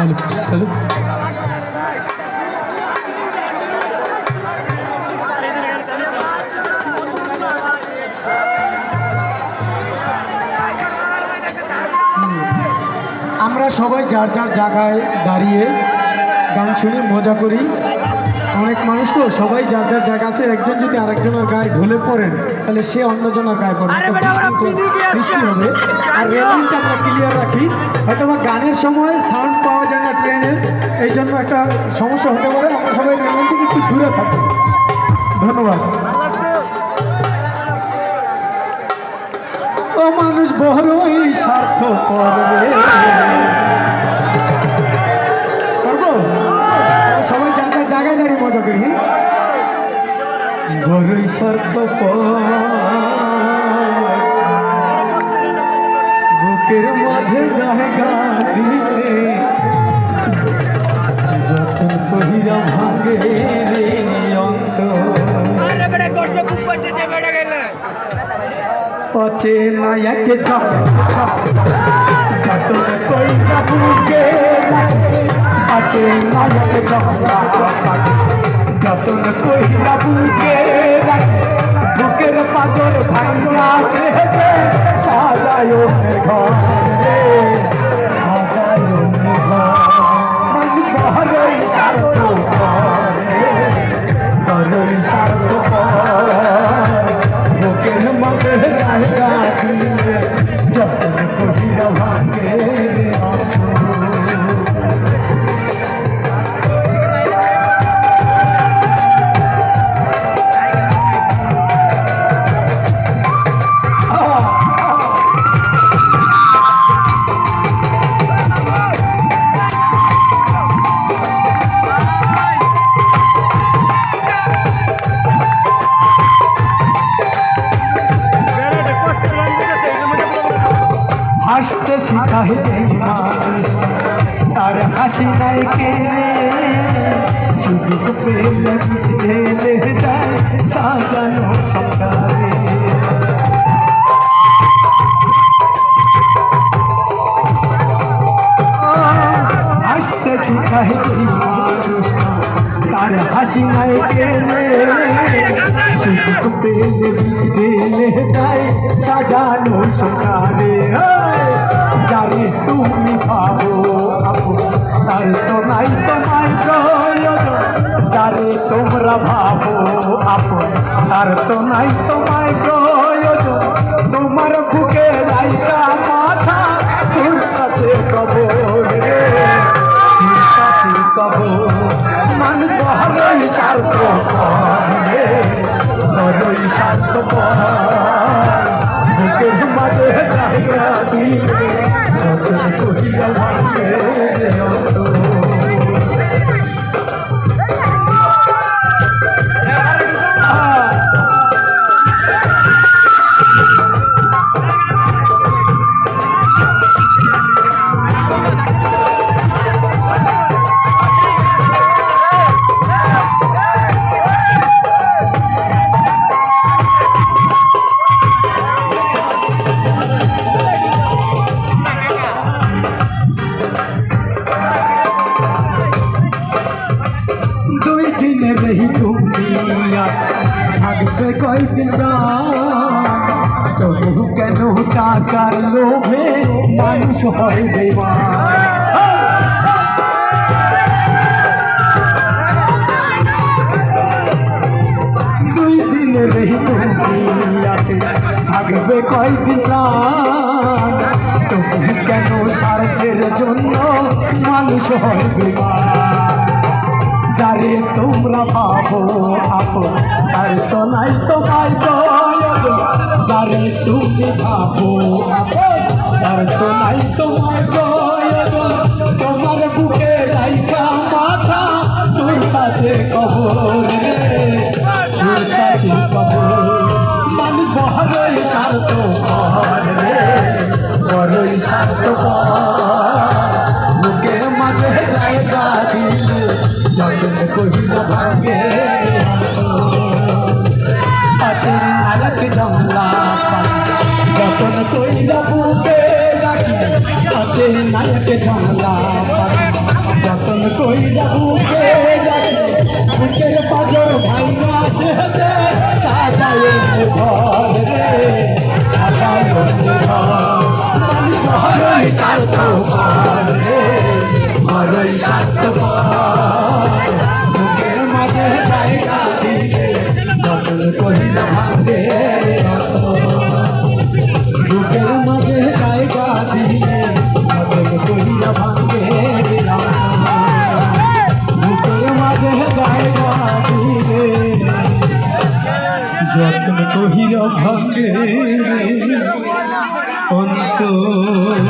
আমরা সবাই যার যার জায়গায় দাঁড়িয়ে গান শুনি, মজা করি। অনেক মানুষ তো সবাই যার যার জায়গা আছে, একজন যদি আরেকজনের গায়ে ঢলে পড়েন তাহলে সে অন্যজনের গায়ে পড়বে, সৃষ্টি হবে। আর রেলিংটা আমরা ক্লিয়ার রাখি, হয়তো বা গানের সময় সাউন্ড পাওয়া যায় না ট্রেনের, এই জন্য একটা সমস্যা হতে পারে। আমরা সবাই রেলিং থেকে একটু দূরে থাকি। ধন্যবাদ। ও মানুষ বড়ই স্বার্থ করবে, করবো সবাই জায়গায় জায়গায় দাঁড়িয়ে মজা করি। বড়ই স্বার্থ বুকের মাঝে জায়গা দিলে যখন কহিরা ভাঙে রে অন্ত পচে নায়ক যতন কইরা বুকে পচে নায়ক যতন কইরা বুকে বুকের পাথর ভাইয়া সে সাজায় ঘর রে সাজায় ঘর মানে বড়ই স্বার্থ করে বড়ই স্বার্থ বুকের মাঝে জায়গা দিলে যতন কহিরা ভাঙে হাসতে শিখায় যে মানুষ তার হাসি নাই কে রে সুযোগ পেলে ঢেলে দেয় সাজানো সংসারে হাসতে শিখায় যে মানুষ তার হাসি নাই কে রে সুযোগ পেলে ঢেলে দেয় সাজানো সংসারে যারে তুমি ভাবো আপন তার তো নাই তোমার প্রয়োজন যারে তোমরা ভাবো আপন তার তো নাই তোমার প্রয়োজন তোমার বুকে রাইকা মাথা তোর কাছে কবর রে তোর কাছে কবর মান বড়ই স্বার্থ করে বড়ই স্বার্থ বুকের মাঝে জায়গা দিলে যতন কহিরা ভাঙে रही दुनिया থাকবে কয়দিন তবু কেন টাকার লোভে মানুষ হয় বেঈমান দুই দিনের এই দুনিয়াতে থাকবে কয়দিন তবু কেন স্বার্থের জন্য মানুষ হয় বেঈমান যারে তোমরা ভাবো আপন তার তো নাই তোমার প্রয়োজন যারে তুমি ভাবো আপন তার তো নাই তোমার প্রয়োজন তোমার বুকে রাইখা মাথা তোর কাছে কবর রে তোর কাছে কবর মানে বড়ই স্বার্থ রে বড়ই স্বার্থ বুকের মাঝে জায়গা দিলে যতন কহিরা ভাঙে পাতের নায়ক জমলা যতন কহিরা বুকে রাখি পাতের নায়ক জমলা কইরা বুকে রাখে বুকের পাজর ভাইনা আসে সাজায় ঘর রে সাজায় ঘর মানি ঘরই সার্থ ঘর রে ঘরই সার্থ ঘর বুকের মাঝে জায়গা দিলে যতন কইরা ভাঙে বুকের মাঝে জায়গা দিলে যতন কইরা ভাঙে বুকের মাঝে জায়গা দিলে যতন কহিরা ভাঙে অন্তর